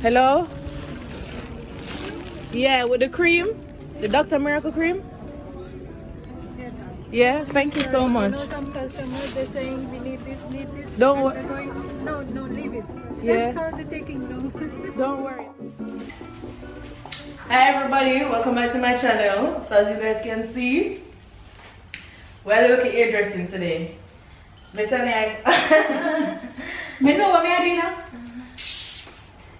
Hello? Yeah, with the cream? The Dr. Miracle cream? Yeah, thank you so much. You know, some customers, they're saying we need this. Don't worry. No, leave it. Yeah. That's how they're taking long. Don't worry. Hi everybody, welcome back to my channel. So as you guys can see, we're looking hairdressing today. Listen, I know what I'm doing now.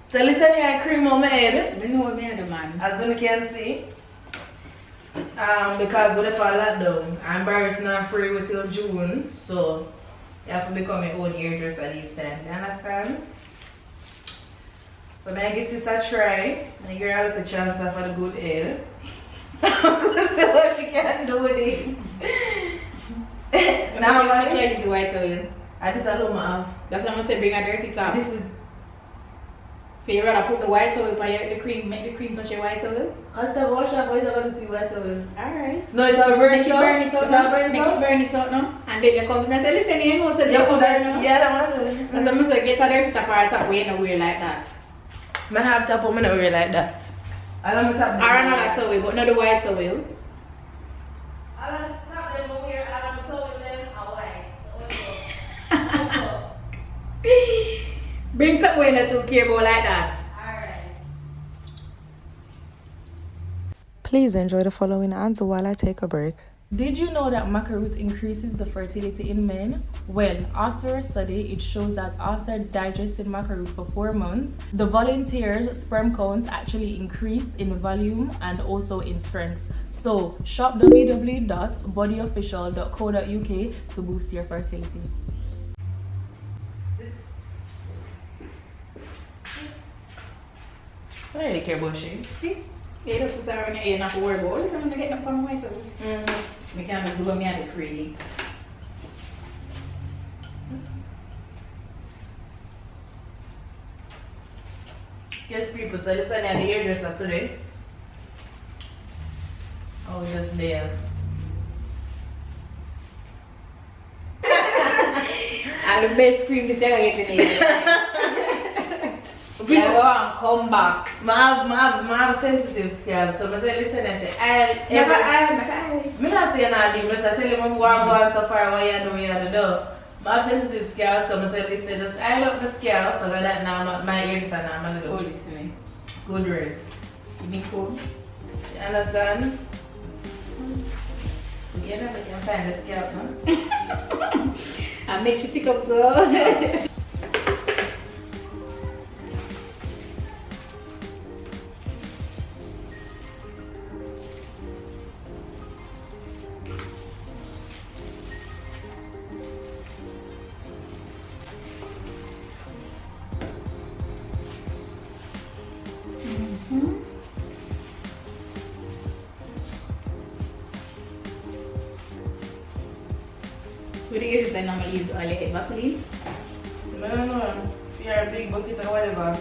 So listen, I cream on my head. I know what I'm doing, man. As you can see. Because what if I lockdown, I'm barriers not free until June, so you have to become your own hairdresser these times, you understand? So I guess this a try, and you're a little chance of a good hair. Because see what you can do with it. Now I'm going to cleanse the white oil. I just don't have. That's what I'm going to say, bring a dirty top. This is. So you rather put the white oil on the cream, make the cream touch your white oil? Because the wash up is about to white oil. Alright. No, it's a burn Make it it burn it out now. Make it burn it out now. And then you come and say, listen, you know, so you put burn now. Yeah, that was it. And so I'm going to get a dirty top or a top where you don't wear like that. I have top, but I don't wear like that. I don't have top. Or another towel, but not the white towel. I don't have them over here. I don't towel them white. Bring somewhere that you care about like that. Please enjoy the following answer while I take a break. Did you know that maca root increases the fertility in men? Well, after a study, it shows that after digesting maca root for 4 months, the volunteers' sperm counts actually increased in volume and also in strength. So, shop www.bodyofficial.co.uk to boost your fertility. I don't really care about shit. See? Yeah, that's what's around here. You're not to worry about. Listen, I'm going to get them from white towel. We can't just do what me and the free. Yes, people, so you said I had the hairdresser today. I was just there. And the best cream this ever get in here. Yeah, go on, come back. I have sensitive scalp, so I say, listen, I say, I not say not leave, I tell him who I'm going so far, what you do, I have sensitive scalp, so I say, listen, just I love the scalp, because I don't know my ears are not my little good ribs. You mean cool? You understand? You never can find the scalp, huh? I'll make you pick up so. What do you usually normally use oil head Vaseline? I don't know. If you're a big bucket or whatever,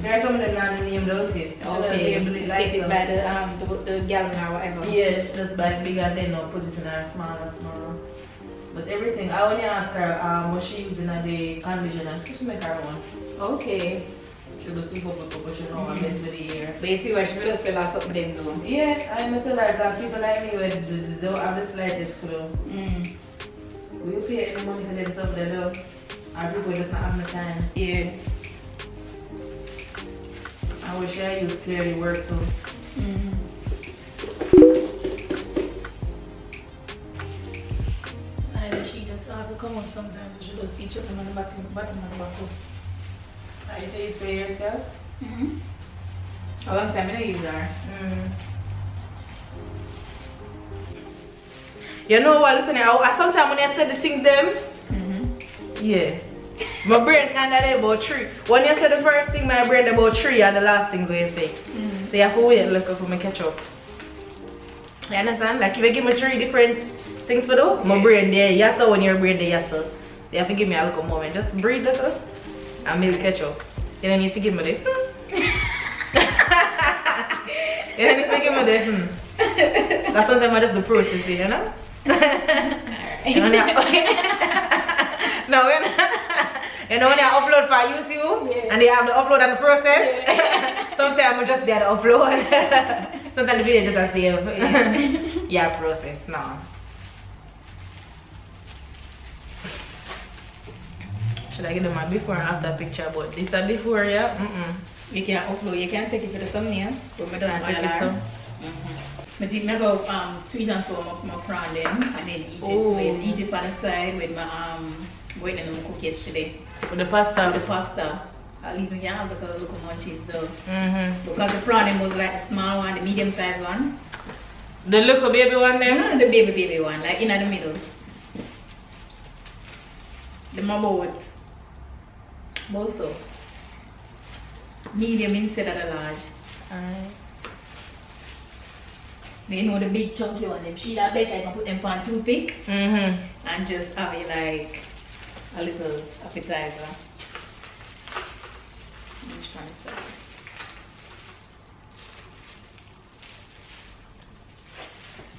there are some of them not named out it. Okay, Like it by the gallon or whatever. Yeah, she just buy big and then put it in her smaller. But everything, I only ask her what she using at the conditioner. She make her own. Okay. She just do pop, she know what mess with the hair. But you see what she will fill out something them though. Yeah, I'm tell her because people like me don't have the slightest clue. We pay any money for them stuff they do. Our people just not have no time. Yeah. I wish I used clearly work too. I know she just have to come on sometimes. She just feature them on the bottom of the bottle. You say it's for your scalp? A long time I don't use her. You know what, listen, sometimes when I say the things them, yeah, my brain kind of there about 3. When you say the first thing, my brain about 3 are the last things what you say. So you have to wait a little for me catch up. You understand? Like if you give me 3 different things for do, my brain there, yes sir, when your brain there, yes sir. So you have to give me a little moment, just breathe a little, and maybe catch up. You don't need to give me this. You don't need to give me this. That's sometimes I just the process, you know? No, we're not. You know when I upload for YouTube and they have the upload and the process. Sometimes I just there to upload. Sometimes the video just a save. Yeah, process. No. Should I get them a before and after picture? But this a before, yeah. You can upload. You can take it to the thumbnail. But I don't Take it so. But if I go sweet and sour my prawn then and then eat it. Eat it on the side with my going in the cook yesterday. With the pasta. With the pasta. At least we can have the look munchies though. Because the prawn was like the small one, the medium size one. The little baby one then? No, the baby one, like in the middle. The mama also medium instead of the large. Alright. You know the big chunky one, them she that big I can put them on toothpick and just have it like a little appetizer. Which one is that?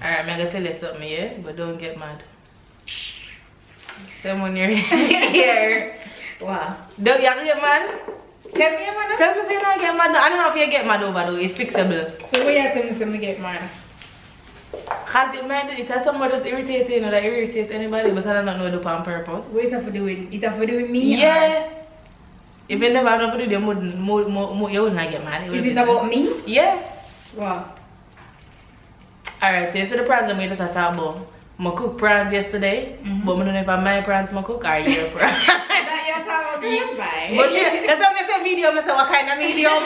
Alright, I'm gonna tell you something, yeah? But don't get mad. Someone here. Wow. Don't you get mad? Tell me about Tell me say you don't get mad. I don't know if you get mad over though, it's fixable. So what you tell me get mad? Cause you mind it has somebody just irritating you know, that irritates anybody, but I don't know do it on purpose. What it have to do with it have to do with me? Yeah. If you never have nothing to do, you wouldn't get mad. Is it about me? Yeah. Wow. Alright, so you see the prawns that we just talk about. I cooked prawns yesterday, but I don't know if I'm my prawns I cook or your prawns. That you're talking about by. But that's when I say medium, I say what kind of medium?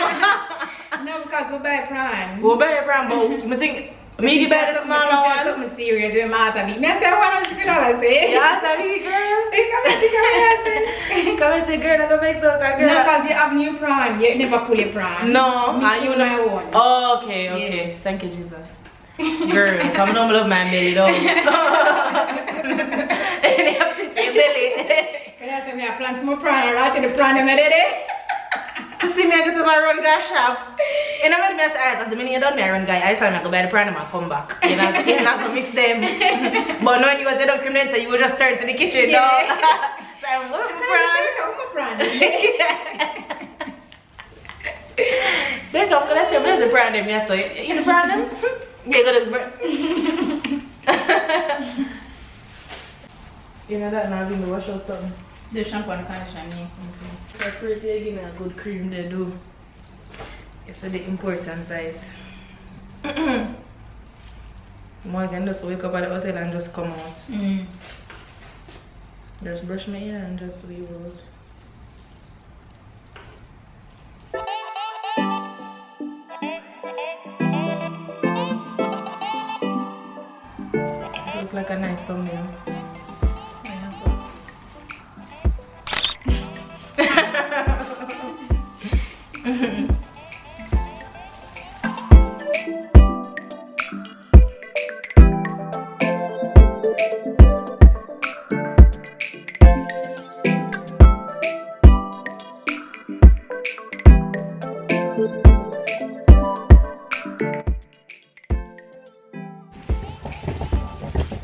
No, because we buy prawn. We buy a prawn, but I think medium better the smaller one. Something serious, we matter me. I say, why don't you say? Yeah, that's me, girl. Come and say, girl, I'm gonna make so girl. No, because you have new prawn, you never pull a prawn. No, me you my own. Oh, okay. Thank you, Jesus. Girl, come on, love my belly, though. And you have to pay belly. I plant more prawn, right to the prawn in the day. You see me, I go to my run guy shop. And I made me say, because the minute you done me, I run guy, I saw me I go buy the prawn and I come back. You're not going to miss them. But knowing you was a document, so you will just turn to the kitchen, yeah. dog. So I'm going to prawn. They don't go, let's the prawn them, yes, so you the prawn them? Yeah, go to the You know that now, I'm wash out something. The shampoo and conditioner, yeah. Okay. So pretty, you give me a good cream they do. It's the important side. Morgan just wake up at the hotel and just come out. Just brush my hair and just leave out. It looks like a nice thumbnail.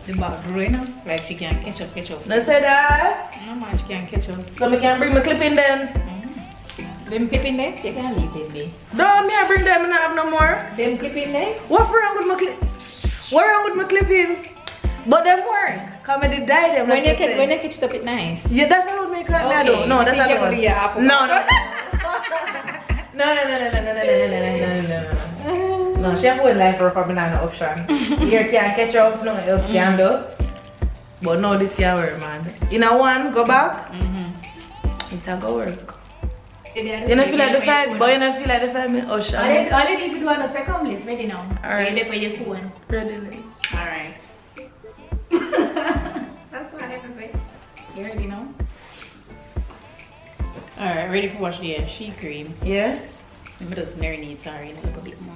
The bag growing up, like she can't catch up. Don't say that. No man, she can't catch up. So I can bring my clip in then. Them clip in there, you can't leave them there. No, me I bring them and I have no more. Them clip in there? What wrong with my clip? What wrong with my clipping? But them work. Come and they die them. When you catch it up, it's nice. Yeah, that's what make it me do. No, that's not the one. No, she have one life for a banana option. Here can't catch up, no else can do. But no, this can't work, man. In a one, go back. It's a go work. You don't feel like the 5, but you don't feel like the 5 minute ocean. All you need to do on the second place, ready now. Alright. Ready for your phone. Ready, Liz. Alright. That's what I can say. You ready now? Alright, ready for wash the sheet cream. Yeah? Let me just marinate, sorry, a little bit more.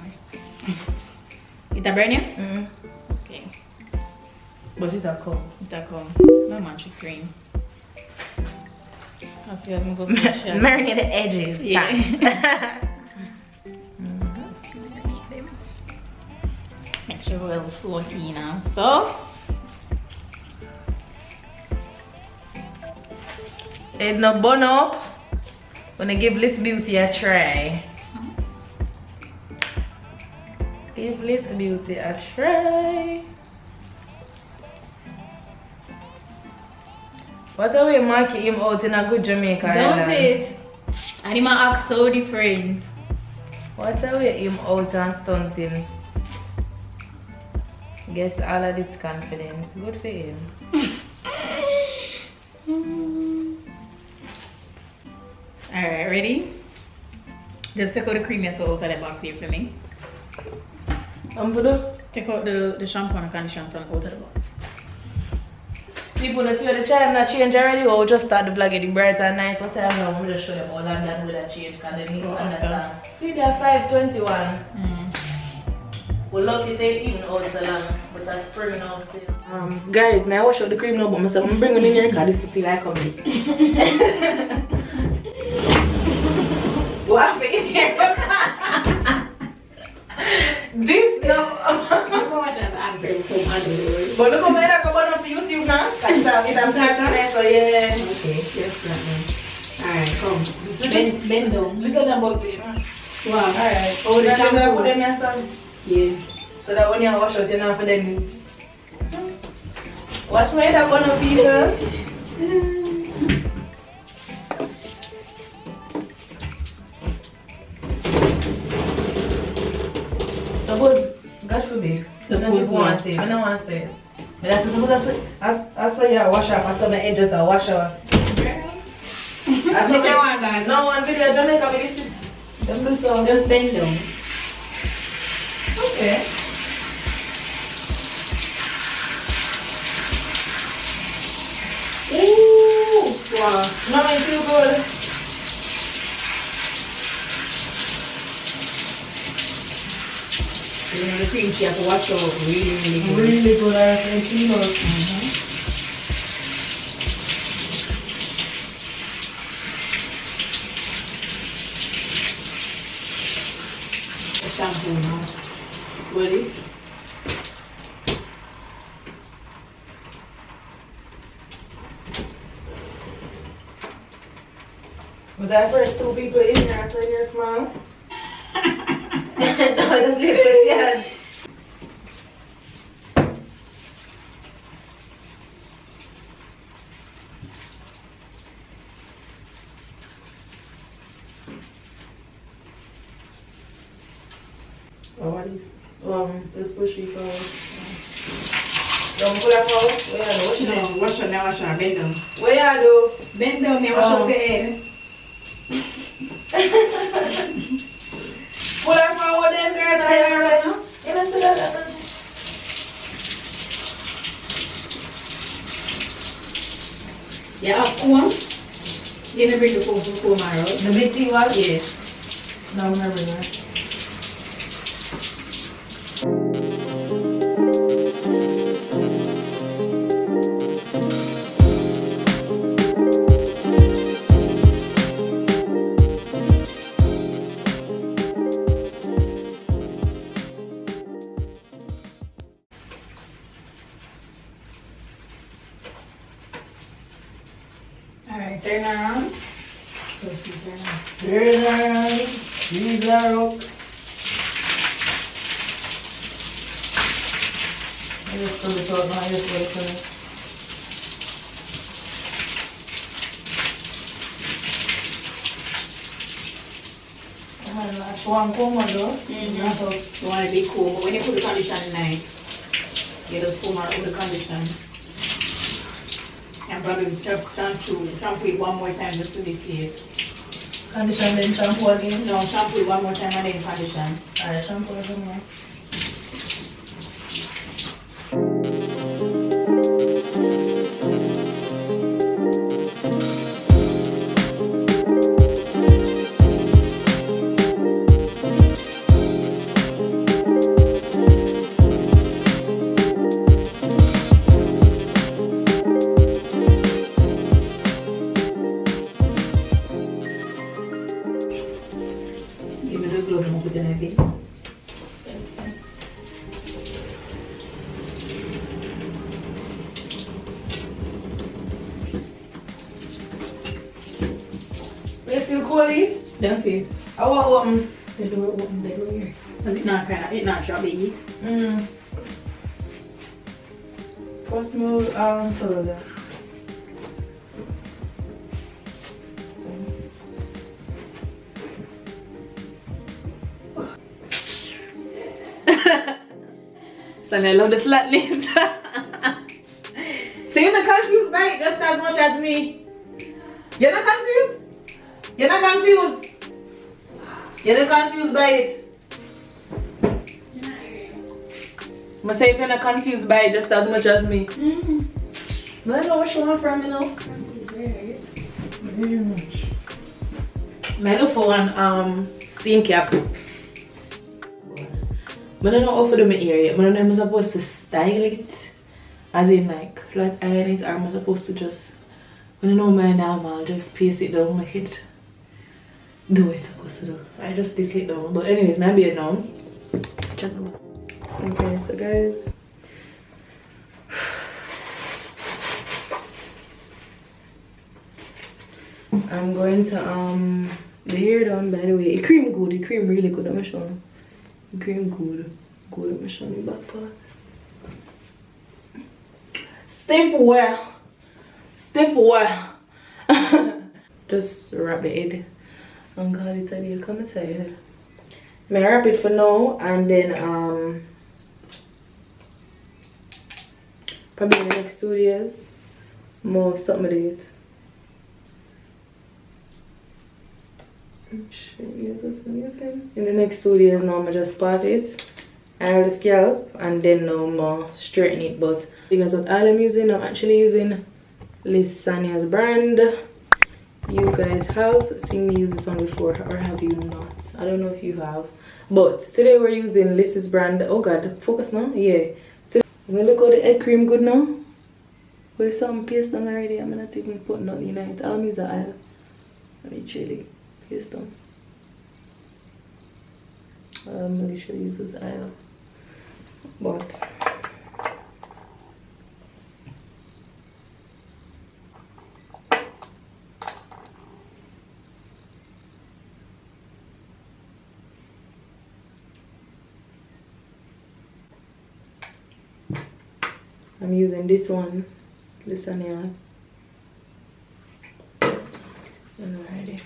It a burn you? Okay. But it's a come. It a come. No man, sheet cream. I feel I'm going to marinate the edges. Yeah. Make sure we're floaty now. So It no bun up. Gonna give Bliss Beauty a try. Give Bliss Beauty a try. What are we marking him out in a good Jamaica? Don't say it. And him act so different. What are we him out and stunting? Gets all of this confidence. Good for him. Alright, ready? Just take out the cream you saw out of the box here for me. Take out the shampoo and conditioner from out of the box. People, let's see the child not change already, or we just start the vlog getting bright and nice. What time now? I'm just show them all and that with a change because they need to understand. See, they're 5:21. We're lucky say it even out so long, but that's spring now still. Guys, may I wash out the cream now, but myself, I'm bringing it in here because this feel like coming. What happened in here? This now. But look how many I come on for YouTube now. It's a start so yeah. Okay, yes, alright, come. Bend down. Listen about it. Wow. Alright. Oh, the shampoo put them here, son? Yeah. So that when you wash out, you know for them. Watch my head up on the people. Suppose, God forbid. I don't want to say. I don't want to say. But that's supposed to I saw you wash out. I saw my head just wash out. I saw no one video Jamaica, but this is just bend down. Okay. Ooh, wow. No, I feel good. You know, the cream she has to wash out really good. Really good, I feel good. Shampoo now. What is? Was that first two people in here? I saw your smile. No, that's your question. Oh, what is this pushy first? Don't pull up out. Where you do? No, wash on now, wash on, bend down. Where you do? Bend down, me wash out your head. Pull her forward then, girl. No, you're right now. You don't see that? Yeah, comb. You never bring the comb out. The big thing was? Yeah. No, I'm not bringing that. Alright, turn around. Turn around. Squeeze her up. I just pull it out now. I just wait for it. That's one comb though. You want to be cool, but when you put the conditioner in, you just comb out with the conditioner. And probably shampoo it one more time just to be safe. Condition then shampoo again? No, shampoo it one more time and then condition. Alright, shampoo again more. Give me the glove and put it in again. slowly. Don't see. I want open. The door open, the door here. Does it not kind of, it not drop the heat? First move, so there. Son, I love the slackness. So you're not confused by it just as much as me. You're not confused? You're not confused? You're not confused by it? I say if you're not confused by it just as much as me. I don't know what you want from me now. Very much. I look for one steam cap. I don't know how to do my ear yet. I don't know if I'm supposed to style it. As in like flat iron it, or am I supposed to just, when I know my normal, just paste it down like it. Do what it's supposed to do. I just stick it down. But anyways, my beard now. Check them out. Okay, so guys. I'm going to the hair done by the way. The cream good, the cream really good. I'm showing. The cream good. Good, I'm showing you back part. Stiff well. Stiff well. Just wrap the head and call it a day. Come inside. I wrap it for now and then probably in the next 2 days more something to it. In the next 2 days now I just part it, I'll the scalp and then now more straighten it. But because of all I'm using, I'm actually using Lissania's brand. You guys have seen me use this one before, or have you not? I don't know if you have. But today we're using Liss's brand. Oh god, focus now. Yeah. So I'm gonna look how the head cream good now. With some paste on already. I'm not even putting nothing in it. I'll use the oil. Literally paste on. I'm literally use this oil. But I'm using this one, Lissania. Alrighty.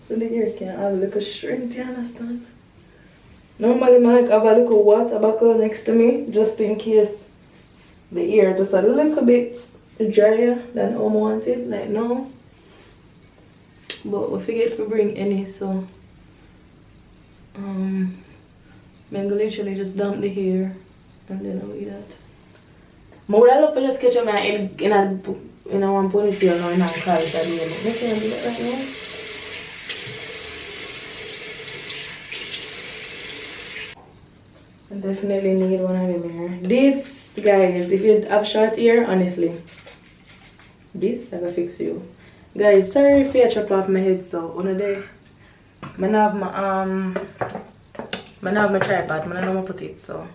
So the ear can have a little strength, you understand? Normally I like have a little water bottle next to me just in case the ear just a little bit drier than I want it, like now. But we forget to bring any, so I'm gonna literally just dump the hair and then I'll eat that. I would love to just catch my head in a one ponytail now and I'll call it a day. I can't do that right now. I definitely need one of them here. This, guys, if you have short hair, honestly, this I will fix you. Guys, sorry if I chop off my head so one day. I have my tripod, I don't know put it, so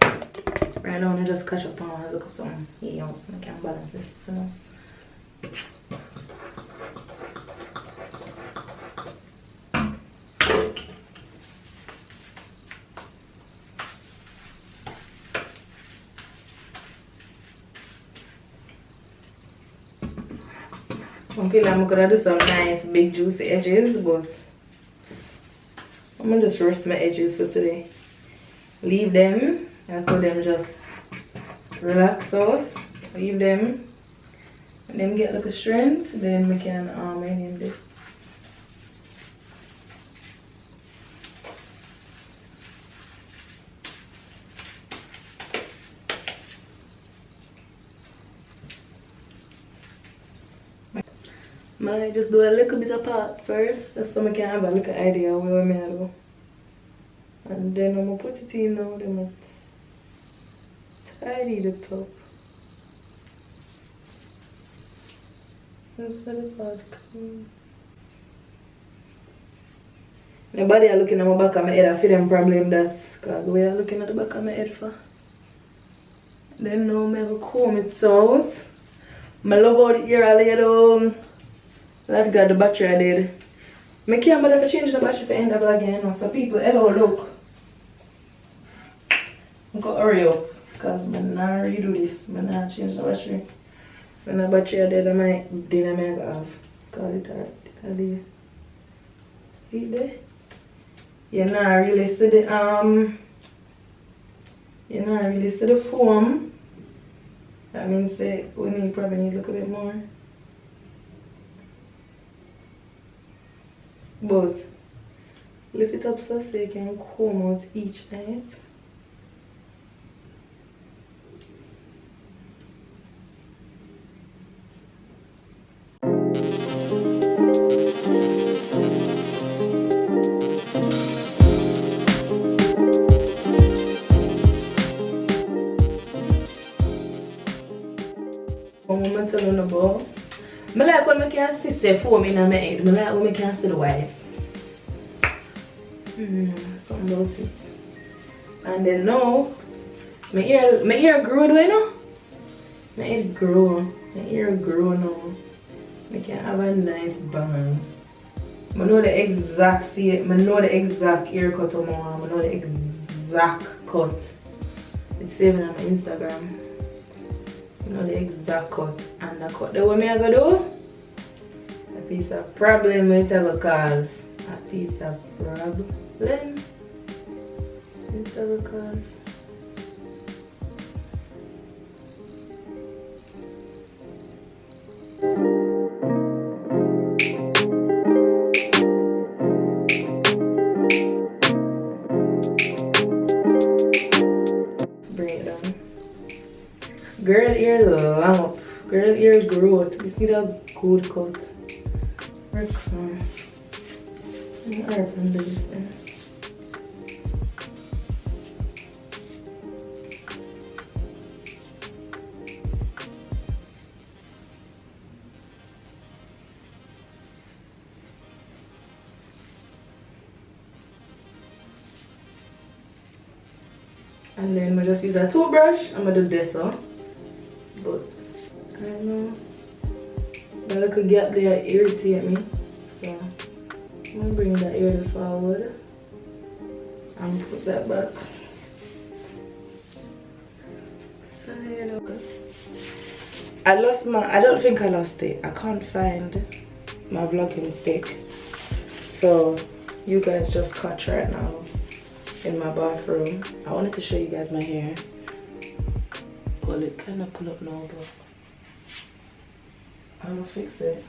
right now I just catch up on look at some here. I can't balance this for now. I feel like I'm gonna do some nice big juicy edges, but I'm gonna just roast my edges for today. Leave them and put them just relax out. Leave them and then get like a strength, then we can end it. I just do a little bit apart first, just so I can have a little idea of where I'm going to go. And then I'm going to put it in now, then I'm tidy the top. That's the part clean. Nobody are looking at my back of my head, I feel them problem that's because we are looking at the back of my head for. Then now I'm going to comb it out. I love how the ear are laid down. That got the battery I did. I can't bother to change the battery for end of vlog again. So people, hello, look. I'm gonna hurry up. Because I'm not redo this. I'm not change the battery. When the battery I did, I might have. Call it out. See there? You not really see the foam. That means say we probably need to look a bit more. But lift it up so you can comb out each night. I'm tell you about. I like when I can see the foam in my head. I like when I can see the white. Something about it. And then now, my ear grew, do you know? My head grew. My ear grew now. I can have a nice bang. I know the exact ear cut of my mom. I know the exact cut. It's saving on my Instagram. You know the exact cut, and the cut the way me I go do a piece of problem it ever cause. A piece of problem it ever cause. Bring it down. Girl ear long up. Girl ear grow out. This need a good cut. Work from. AIRBNB this then. And then I just use a toothbrush. I'm gonna do this one. But I don't know, that little gap there irritate me, so I'm gonna bring that ear forward and put that back. So you know, I don't think I lost it. I can't find my vlogging stick, so you guys just catch right now in my bathroom. I wanted to show you guys my hair. Well, it kind of pull up now, but I'm gonna fix it.